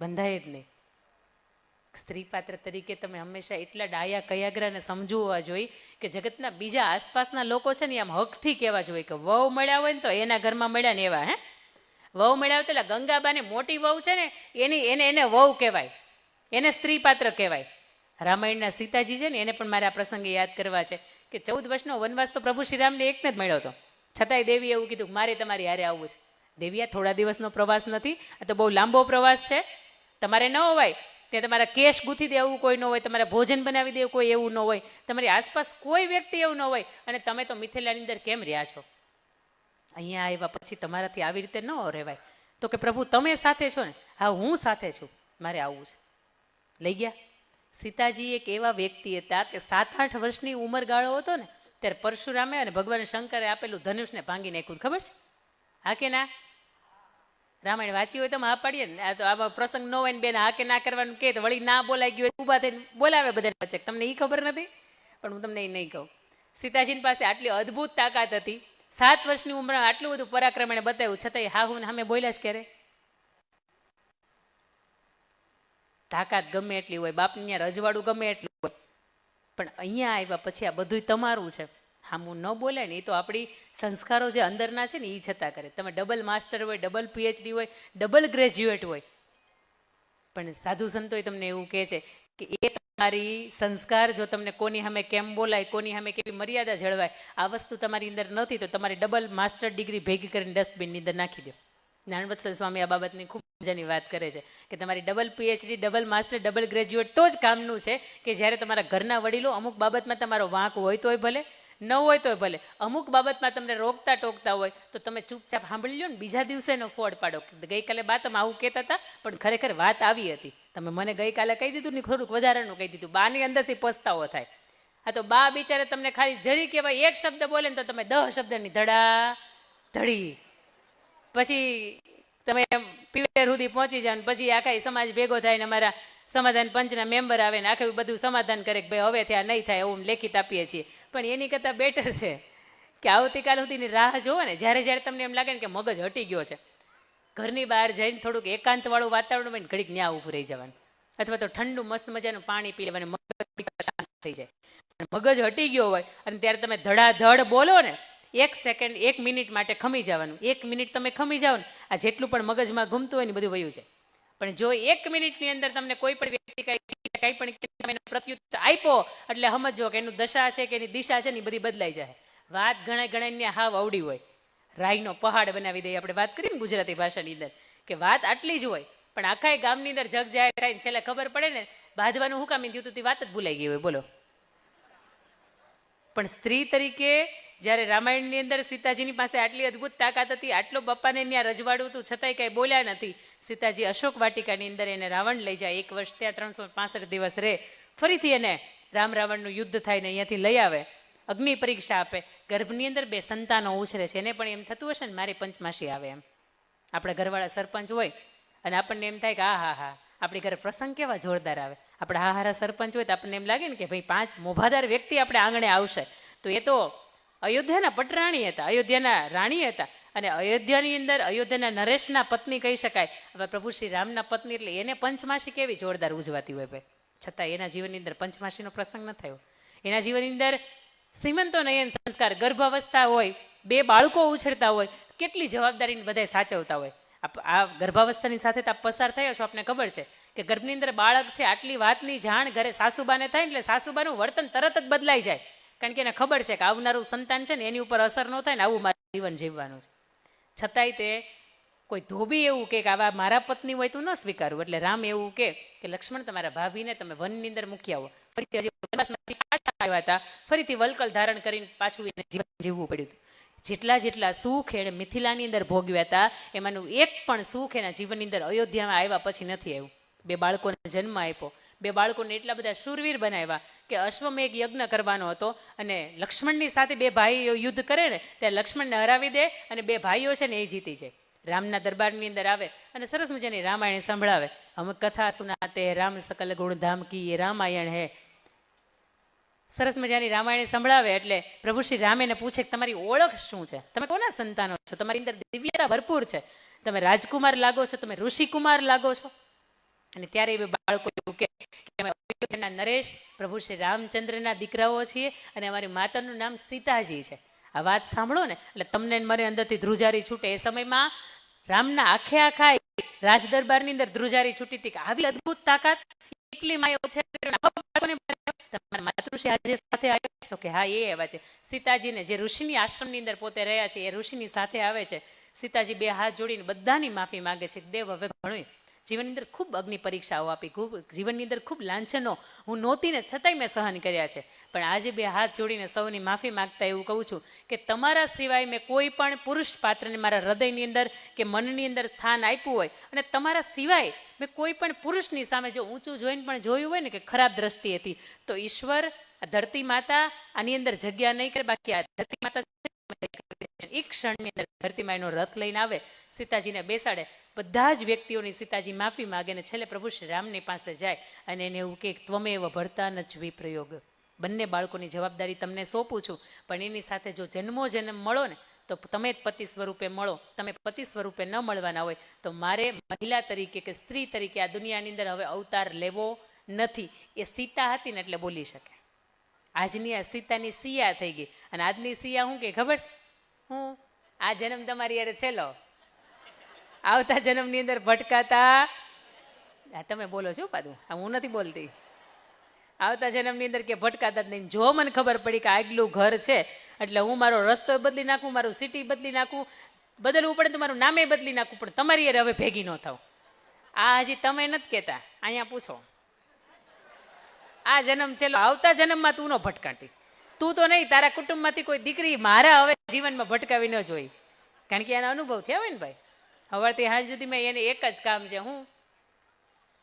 બંધાય જ નહીં. સ્ત્રી પાત્ર તરીકે તમે હંમેશા એટલા ડાયા કયાગ્રાને સમજવા જોઈએ કે જગતના બીજા આસપાસના લોકો છે ને આમ હકથી કહેવા જોઈએ કે વહુ મળ્યા હોય ને તો એના ઘરમાં મળ્યા ને એવા. વહુ મળ્યા હોય તો એટલે ગંગાબાને મોટી વહુ છે ને એને વહુ કહેવાય, એને સ્ત્રી પાત્ર કહેવાય. રામાયણના સીતાજી છે ને એને પણ મારે આ પ્રસંગે યાદ કરવા છે કે 14 વર્ષનો વનવાસ તો પ્રભુ શ્રીરામને એકને જ મળ્યો હતો, છતાંય દેવીએ એવું કીધું મારે તમારી હારે આવવું છે. દેવી, આ થોડા દિવસનો પ્રવાસ નથી, આ તો બહુ લાંબો પ્રવાસ છે, તમારે ન હોવાય ત્યાં તમારા કેશ ગૂંથી દે એવું કોઈ ન હોય, તમારા ભોજન બનાવી દે કોઈ એવું ન હોય, તમારી આસપાસ કોઈ વ્યક્તિ એવું ન હોય, અને તમે તો મિથિલાની અંદર કેમ રહ્યા છો? અહીંયા આવ્યા પછી તમારાથી આવી રીતે ન રહેવાય. તો કે પ્રભુ તમે સાથે છો ને? હા, હું સાથે છું, મારે આવવું છે. લઈ ગયા. સીતાજી એક એવા વ્યક્તિ હતા કે 7-8 વર્ષની ઉંમરગાળો હતો ને ત્યારે પરશુરામે અને ભગવાન શંકરે આપેલું ધનુષને ભાંગી નાખ્યું, ખબર છે? હા કે ના? રામાયણ વાંચી હોય તો હા પાડીએ ને. આ તો આવા પ્રસંગ ન હોય ને બેન હા કે ના કરવાનું કે વળી ના બોલાઈ ગયું ઊભા થઈને બોલાવે બધા વચ્ચે. તમને એ ખબર નથી પણ હું તમને એ નહીં કહું. સીતાજીની પાસે આટલી અદ્ભુત તાકાત હતી, 7 વર્ષની ઉંમરમાં આટલું બધું પરાક્રમ એને બતાવ્યું, છતાંય હા હું સામે બોલ્યા જ ક્યારે? તાકાત ગમે એટલી હોય, બાપની ત્યાં રજવાડું ગમે એટલું હોય, પણ અહીંયા આવ્યા પછી આ બધું તમારું છે, હામું ન બોલાય ને. એ તો આપણી સંસ્કારો જે અંદરના છે ને એ છતાં કરે. તમે ડબલ માસ્ટર હોય, ડબલ પીએચડી હોય, ડબલ ગ્રેજ્યુએટ હોય, પણ સાધુ સંતોય તમને એવું કહે છે કે એ તમારી સંસ્કાર, જો તમને કોની સામે કેમ બોલાય, કોની સામે કેવી મર્યાદા જળવાય, આ વસ્તુ તમારી અંદર નથી તો તમારી ડબલ માસ્ટર ડિગ્રી ભેગી કરીને ડસ્ટબિનની અંદર નાખી દો. જ્ઞાનવત્સલ સ્વામી આ બાબતની ખૂબ મજાની વાત કરે છે કે તમારી double PhD, double master, double graduate તો જ કામનું છે કે જ્યારે તમારા ઘરના વડીલો અમુક બાબતમાં તમારો વાંક હોય તોય ભલે, ન હોય તોય ભલે, અમુક બાબતમાં તમને રોકતા ટોકતા હોય તો તમે ચૂપચાપ સાંભળી લો ને, બીજા દિવસે એનો ફોડ પાડો. ગઈકાલે બા તમે આવું કહેતા હતા પણ ખરેખર વાત આવી હતી, તમે મને ગઈકાલે કહી દીધું ને થોડુંક વધારાનું કહી દીધું, બાની અંદરથી પસ્તાવો થાય. આ તો બા બિચારે તમને ખાલી જરી કહેવાય એક શબ્દ બોલે ને તો તમે 10 શબ્દની ધડા ધડી, પછી તમે પીવેર સુધી પહોંચી જાઓ ને પછી આખા સમાજ ભેગો થાય ને અમારા સમાધાન પંચના મેમ્બર આવે ને આખું બધું સમાધાન કરે કે ભાઈ હવેથી આ નહીં થાય એવું લેખિત આપીએ છીએ. પણ એની કરતાં બેટર છે કે આવતીકાલ સુધીની રાહ જોવો ને, જ્યારે તમને એમ લાગે ને કે મગજ હટી ગયો છે, ઘરની બહાર જઈને થોડુંક એકાંતવાળું વાતાવરણ હોય ને ઘડીક ન્યા ઊભું રહી જવાનું, અથવા તો ઠંડુ મસ્ત મજાનું પાણી પી લેવાનું, મગજ શાંત થઈ જાય. મગજ હટી ગયો હોય અને ત્યારે તમે ધડાધડ બોલો ને, 1 સેકન્ડ 1 મિનિટ માટે ખમી જવાનું. 1 મિનિટ તમે ખમી જાઓ ને, આ જેટલું પણ મગજમાં ઘૂમતું હોય ને બધું વયું જાય. પણ જો 1 મિનિટની અંદર તમને કોઈ પણ વ્યક્તિ કંઈ પણ પ્રત્યુત્તર આપ્યો એટલે સમજો કે એનું દશા છે કે એની દિશા છે ને એ બધી બદલાઈ જાય. વાત ઘણા હાવ અવડી હોય, રાઈનો પહાડ બનાવી દઈએ આપણે વાત કરીએ ને ગુજરાતી ભાષાની અંદર કે વાત આટલી જ હોય પણ આખા ગામની અંદર જગ જાય થાય છેલ્લે ખબર પડે ને બાંધવાનું હું કામ થયું તું વાત જ ભૂલાઈ ગઈ હોય. બોલો. પણ સ્ત્રી તરીકે જ્યારે રામાયણની અંદર સીતાજીની પાસે આટલી અદ્ભુત તાકાત હતી, આટલો બપ્પાને ત્યાં રજવાડું હતું, છતાંય કાંઈ બોલ્યા નથી. સીતાજી અશોક વાટિકાની અંદર એને રાવણ લઈ જાય, 1 વર્ષ ત્યાં 365 દિવસ રહે, ફરીથી એને રાવણનું યુદ્ધ થાય ને અહીંયાથી લઈ આવે, અગ્નિ પરીક્ષા આપે, ગર્ભની અંદર 2 સંતાનો ઉછરે છે. એને પણ એમ થતું હશે ને મારી પંચમાસી આવે એમ. આપણા ઘરવાળા સરપંચ હોય અને આપણને એમ થાય કે હા આપણી ઘરે પ્રસંગ કેવા જોરદાર આવે. આપણા હારા સરપંચ હોય તો આપણને એમ લાગે ને કે ભાઈ 5 મોભાદાર વ્યક્તિ આપણે આંગણે આવશે. તો એ તો અયોધ્યાના પટરાણી હતા, અયોધ્યાના રાણી હતા, અને અયોધ્યાની અંદર અયોધ્યાના નરેશના પત્ની કહી શકાય. હવે પ્રભુ શ્રી રામના પત્ની એટલે એને પંચમાસી કેવી જોરદાર ઉજવાતી હોય ભાઈ, છતાં એના જીવનની અંદર પંચમાસીનો પ્રસંગ ન થયો. એના જીવનની અંદર શ્રીમંતો નયન સંસ્કાર, ગર્ભાવસ્થા હોય, 2 બાળકો ઉછળતા હોય, કેટલી જવાબદારીને બધા સાચવતા હોય. આ ગર્ભાવસ્થાની સાથે તો આપ પસાર થયા છો, આપને ખબર છે કે ગર્ભની અંદર બાળક છે, આટલી વાતની જાણ ઘરે સાસુબાને થાય એટલે સાસુબાનું વર્તન તરત જ બદલાઈ જાય, કારણ કે એને ખબર છે કે આવનારું સંતાન છે ને એની ઉપર અસર ન થાય ને આવું મારું જીવન જીવવાનું છે. છતાંય તે કોઈ ધોબી એવું કે આવા મારા પત્ની હોય તું ન સ્વીકારું, એટલે રામ એવું કે લક્ષ્મણ તમારા ભાભીને તમે વનની અંદર મૂકી આવો. ફરીથી આવ્યા હતા, ફરીથી વલકલ ધારણ કરીને પાછું એને જીવન જીવવું પડ્યું હતું. જેટલા સુખ એને મિથિલાની અંદર ભોગવ્યા હતા એમાંનું એક પણ સુખ એના જીવનની અંદર અયોધ્યામાં આવ્યા પછી નથી આવ્યું. 2 બાળકોને જન્મ આપ્યો, 2 બાળકોને એટલા બધા શૂરવીર બનાવ્યા કે અશ્વમેઘ યજ્ઞ કરવાનો હતો અને લક્ષ્મણની સાથે 2 ભાઈઓ યુદ્ધ કરે ને ત્યારે લક્ષ્મણને હરાવી દે અને 2 ભાઈઓ છે ને એ જીતી જાય. રામના દરબારની અંદર આવે અને સરસ મજાની રામાયણ સંભળાવે. હમ કથા સુનાતે રામ સકલ ગુણ ધામ કી એ રામાયણ હે. સરસ મજાની રામાયણ સંભળાવે એટલે પ્રભુ શ્રી રામ એને પૂછે કે તમારી ઓળખ શું છે, તમે કોના સંતાનો છો, તમારી અંદર દિવ્યતા ભરપૂર છે, તમે રાજકુમાર લાગો છો, તમે ઋષિકુમાર લાગો છો. અને ત્યારે એ બાળકો એવું કે અમે અયોધ્યાના નરેશ પ્રભુ શ્રી રામચંદ્રના દીકરાઓ છીએ અને અમારી માતાનું નામ સીતાજી છે. આ વાત સાંભળો ને એટલે તમને મને અંદરથી ધ્રુજારી છૂટે. એ સમયમાં રામના આખે આખા રાજ દરબારની અંદર ધ્રુજારી છૂટી હતી કે આવી અદભુત તાકાત એટલી માયો છે. તમારા માતૃશ્રી આજે સાથે આવ્યા છો કે હા એ એવા છે. સીતાજીને જે ઋષિની આશ્રમની અંદર પોતે રહ્યા છે એ ઋષિની સાથે આવે છે. સીતાજી બે હાથ જોડીને બધાની માફી માંગે છે. દેવ હવે ઘણું જીવનની અંદર ખૂબ અગ્નિ પરીક્ષાઓ આપી, જીવનની અંદર ખૂબ લાંછનો હું નહોતી ને છતાંય મેં સહન કર્યા છે, પણ આજે બે હાથ જોડીને સૌની માફી માંગતા એવું કહું છું કે તમારા સિવાય મેં કોઈ પણ પુરુષ પાત્રને મારા હૃદયની અંદર કે મનની અંદર સ્થાન આપ્યું હોય અને તમારા સિવાય મેં કોઈ પણ પુરુષની સામે જો ઊંચું જોઈને પણ જોયું હોય ને કે ખરાબ દ્રષ્ટિએથી, તો ઈશ્વર આ ધરતી માતા આની અંદર જગ્યા નહીં કરે. બાકી આ ધરતી માતા એક ક્ષણની અંદર ધરતીમાં એનો રથ લઈને આવે, સીતાજીને બેસાડે, બધા જ વ્યક્તિઓની સીતાજી માફી માગે ને છેલ્લે પ્રભુ શ્રી રામની પાસે જાય અને એને એવું કે ત્વમેવ ભર્તા ન જ વિપ્રયોગ. બંને બાળકોની જવાબદારી તમને સોંપું છું, પણ એની સાથે જો જન્મો જન્મ મળો ને તો તમે જ પતિ સ્વરૂપે મળો. તમે પતિ સ્વરૂપે ન મળવાના હોય તો મારે મહિલા તરીકે કે સ્ત્રી તરીકે આ દુનિયાની અંદર હવે અવતાર લેવો નથી. એ સીતા હતી ને એટલે બોલી શકે. આજની આ સીતાની સિયા થઈ ગઈ અને આજની સિયા હું કે ખબર છે? હું આ જન્મ તમારી યારે છેલ્લો, આવતા જન્મની અંદર ભટકાતા. તમે બોલો છો પાછું, હું નથી બોલતી. આવતા જન્મની અંદર કે ભટકાતા જ નહીં. જો મને ખબર પડી કે આગલું ઘર છે એટલે હું મારો રસ્તો બદલી નાખું, મારું સિટી બદલી નાખું, બદલવું પડે તો મારું નામે બદલી નાખું, પણ તમારી યારે હવે ભેગી ન થાવ. આ હજી તમે નથી કહેતા, અહીંયા પૂછો. આ જન્મ છેલ્લો, આવતા જન્મમાં તું ન ભટકાતી. તું તો નહીં, તારા કુટુંબમાંથી કોઈ દીકરી મારા હવે જીવનમાં ભટકાવી ન જોઈ, કારણ કે એના અનુભવ થયા હોય ને ભાઈ. સવારથી સાંજ સુધીમાં એને એક જ કામ છે, હું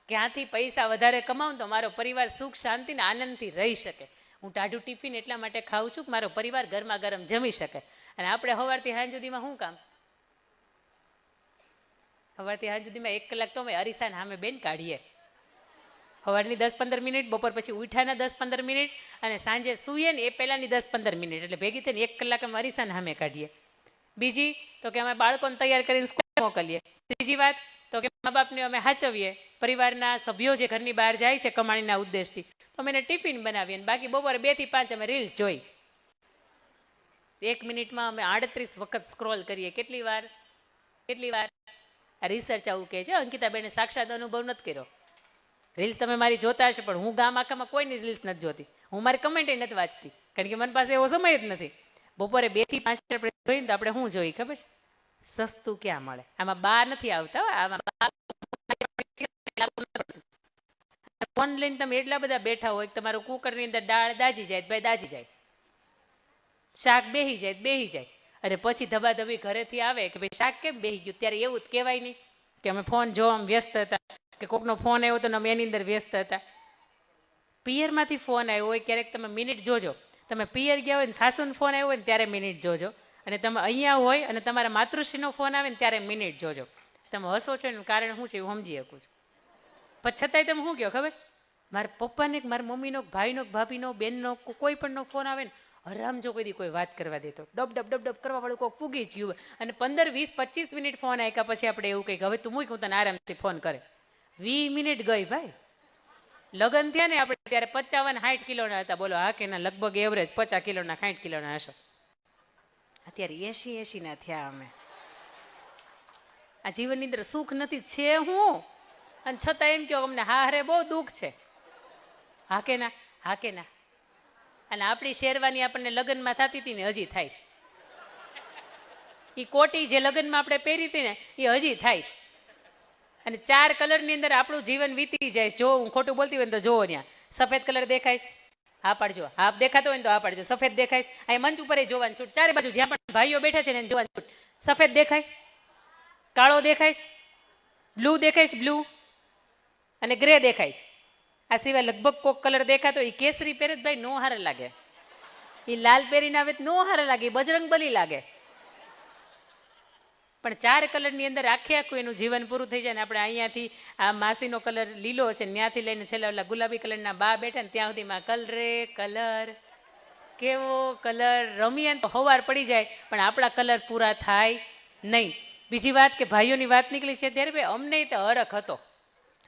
ક્યાંથી પૈસા વધારે કમાઉં તો મારો પરિવાર સુખ શાંતિ ને આનંદથી રહી શકે. હું ટાઢું ટિફિન એટલા માટે ખાઉં છું કે મારો પરિવાર ગરમા ગરમ જમી શકે. અને આપણે સવારથી સાંજ સુધીમાં શું કામ? સવારથી સાંજ સુધીમાં 1 કલાક તો અમે અરીસાને સામે બેન કાઢીએ. સવારની 10-15 મિનિટ, બપોર પછી ઉઠાના 10-15 મિનિટ અને સાંજે સૂઈએ ને એ પહેલાંની 10-15 મિનિટ, એટલે ભેગી થઈને 1 કલાક અમે અરીસાને સામે કાઢીએ. બીજી તો કે અમે બાળકોને તૈયાર કરીને સ્કૂલ મોકલીએ. ત્રીજી વાત તો કે મા બાપને અમે સાચવીએ. પરિવારના સભ્યો જે ઘરની બહાર જાય છે કમાણીના ઉદ્દેશથી, તો અમે એને ટિફિન બનાવીએ. બાકી બપોરે 2 થી 5 અમે રીલ્સ જોઈ. 1 મિનિટમાં અમે 38 વખત સ્ક્રોલ કરીએ. કેટલી વાર? આ રિસર્ચ આવું કહે છે. અંકિતાબેને સાક્ષાત અનુભવ નથી કર્યો. રીલ્સ તમે મારી જોતા હશે, પણ હું ગામ આખામાં કોઈની રીલ્સ નથી જોતી. હું મારી કમેન્ટ નથી વાંચતી, કારણ કે મને પાસે એવો સમય જ નથી. બપોરે 2 થી 5 આપણે જોઈએ તો આપણે શું જોઈએ ખબર છે? સસ્તું ક્યાં મળે. આમાં બા નથી આવતા. આમાં ફોન લઈને તમે એટલા બધા બેઠા હોય કે તમારું કુકરની અંદર દાળ દાજી જાય, ભાઈ દાજી જાય, શાક બેહી જાય, અને પછી ધબાધબી ઘરેથી આવે કે ભાઈ શાક કેમ બેહી ગયું? ત્યારે એવું જ કહેવાય નહીં કે અમે ફોન જોવામાં વ્યસ્ત હતા, કે કોકનો ફોન આવ્યો તો અમે એની અંદર વ્યસ્ત હતા. પિયરમાંથી ફોન આવ્યો હોય ક્યારેક તમે મિનિટ જોજો. તમે પિયર ગયા હોય ને સાસુનો ફોન આવ્યો હોય ને ત્યારે મિનિટ જોજો, અને તમે અહીંયા હોય અને તમારા માતૃશ્રીનો ફોન આવે ને ત્યારે મિનિટ જોજો. તમે હસો છો એનું કારણ શું છે હું સમજી શકું છું, પણ છતાંય તમે શું કહો ખબર? મારા પપ્પાને, મારા મમ્મીનો, ભાઈનો, ભાભીનો, બેનનો, કોઈ પણનો ફોન આવે ને આરામ જો કોઈ વાત કરવા દેતો, ડબ કરવા વાળું કોઈ પૂગી જ ગયું હોય અને 15, 20, 25 મિનિટ ફોન આવ્યા પછી આપણે એવું કંઈક હવે તું મૂક હું તને આરામથી ફોન કરે. 20 મિનિટ ગઈ ભાઈ. લગ્ન થયા ને આપણે ત્યારે 55-60 કિલોના હતા. બોલો હા કે ના? લગભગ એવરેજ 50 કિલોના 60 કિલોના હશો. અત્યારે 80 ના થયા અમે. આ જીવનની અંદર સુખ નથી છે હું, અને છતાં એમ કહો અમને હા હરે બહુ દુઃખ છે. હા કે ના? હા કે ના? અને આપણી શેરવાની આપણને લગ્નમાં થતી હતી ને હજી થાય છે. એ કોટી જે લગ્નમાં આપણે પહેરી હતી ને એ હજી થાય છે. અને 4 કલરની અંદર આપણું જીવન વીતી જાય. જો હું ખોટું બોલતી હોય ને તો જોવો ત્યાં સફેદ કલર દેખાય છે, હા પાડજો. હા દેખાતો હોય ને તો હા પાડજો. સફેદ દેખાય છે, અહીં મંચ ઉપર જોવાનું છૂટ, ચારે બાજુ જ્યાં પણ ભાઈઓ બેઠા છે ને એને જોવાનું છૂટ. સફેદ દેખાય, કાળો દેખાય છે, બ્લુ દેખાય છે, બ્લુ અને ગ્રે દેખાય છે. આ સિવાય લગભગ કોક કલર દેખાતો. એ કેસરી પહેરે ભાઈ નો હારે લાગે, એ લાલ પહેરીને આવે નો હારે લાગે, એ બજરંગબલી લાગે. પણ 4 કલરની અંદર આખું એનું જીવન પૂરું થઈ જાય ને આપણે અહીંયાથી આ માસીનો કલર લીલો છે, ત્યાંથી લઈને છેલ્લા ઓલા ગુલાબી કલરના બા બેઠા ને ત્યાં સુધીમાં કલરે કલર, કેવો કલર રમીએ ને તો હવાર પડી જાય, પણ આપણા કલર પૂરા થાય નહીં. બીજી વાત કે ભાઈઓની વાત નીકળી છે ત્યારે ભાઈ અમને તો હરખ હતો.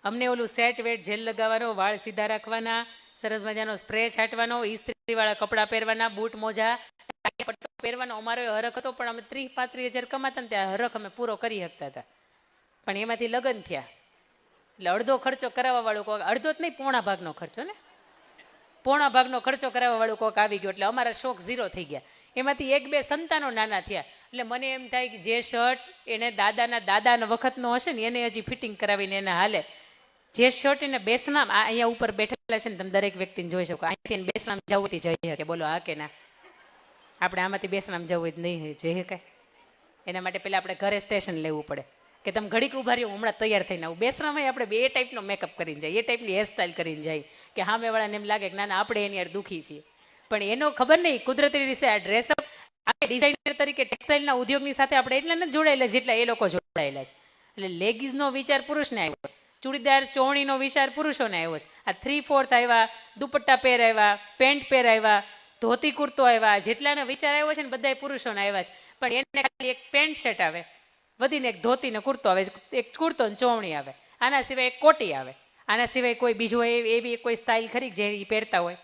અમને ઓલું સેટ વેટ જેલ લગાવવાનો, વાળ સીધા રાખવાના, સરસ મજાનો સ્પ્રે છાંટવાનો, ઇસ્ત્રીવાળા કપડાં પહેરવાના, બૂટ મોજા પટ્ટો પહેરવાનો અમારો હરખ હતો. પણ અમે 30-35 હજાર કમાતા ને ત્યાં હરખ અમે પૂરો કરી શકતા હતા. પણ એમાંથી લગ્ન થયા એટલે અડધો ખર્ચો કરાવવા વાળું કોક, અડધો જ નહીં પોણા ભાગનો ખર્ચો ને, પોણા ભાગનો ખર્ચો કરાવવા વાળું કોક આવી ગયો એટલે અમારા શોખ ઝીરો થઈ ગયા. એમાંથી 1-2 સંતાનો નાના થયા એટલે મને એમ થાય કે જે શર્ટ એને દાદાના વખતનો હશે ને એને હજી ફિટિંગ કરાવીને એને હાલે. જે શર્ટ એને બેસનામ અહીંયા ઉપર બેઠેલા છે ને તમે દરેક વ્યક્તિને જોઈ શકો, અહીંથી બેસનામ જવું જઈ શકે, બોલો હા કે ના? આપણે આમાંથી બેસનામ જવું જ નહીં જઈ શકાય. એના માટે પહેલાં આપણે ઘરે સ્ટેશન લેવું પડે કે તમે ઘડીક ઉભા રહ્યો, હમણાં તૈયાર થઈને આવું. બેસનામાં આપણે બે ટાઈપનો મેકઅપ કરીને જાય, એ ટાઈપની હેરસ્ટાઈલ કરીને જાય કે સામેવાળાને એમ લાગે કે ના આપણે એની યાર દુઃખી છીએ. પણ એનો ખબર નહીં કુદરતી રીતે આ ડ્રેસઅપ આપણે ડિઝાઇનર તરીકે ટેક્સટાઇલના ઉદ્યોગની સાથે આપણે એટલા નથી જોડાયેલા જેટલા એ લોકો જોડાયેલા છે. એટલે લેગીઝનો વિચાર પુરુષને આવ્યો છે, ચૂડીદાર ચોણીનો વિચાર પુરુષોને આવ્યો છે. આ 3/4 આવ્યા, દુપટ્ટા પહેર આવ્યા, પેન્ટ પહેર આવ્યા, ધોતી કુર્તો આવ્યા, જેટલાનો વિચાર આવ્યો છે ને બધા પુરુષોને આવ્યા છે. પણ એને ખાલી એક પેન્ટ શર્ટ આવે, વધીને એક ધોતી ને કુર્તો આવે, એક કુર્તો ને ચોવણી આવે, આના સિવાય એક કોટી આવે. આના સિવાય કોઈ બીજો એવી કોઈ સ્ટાઇલ ખરી જે એ પહેરતા હોય?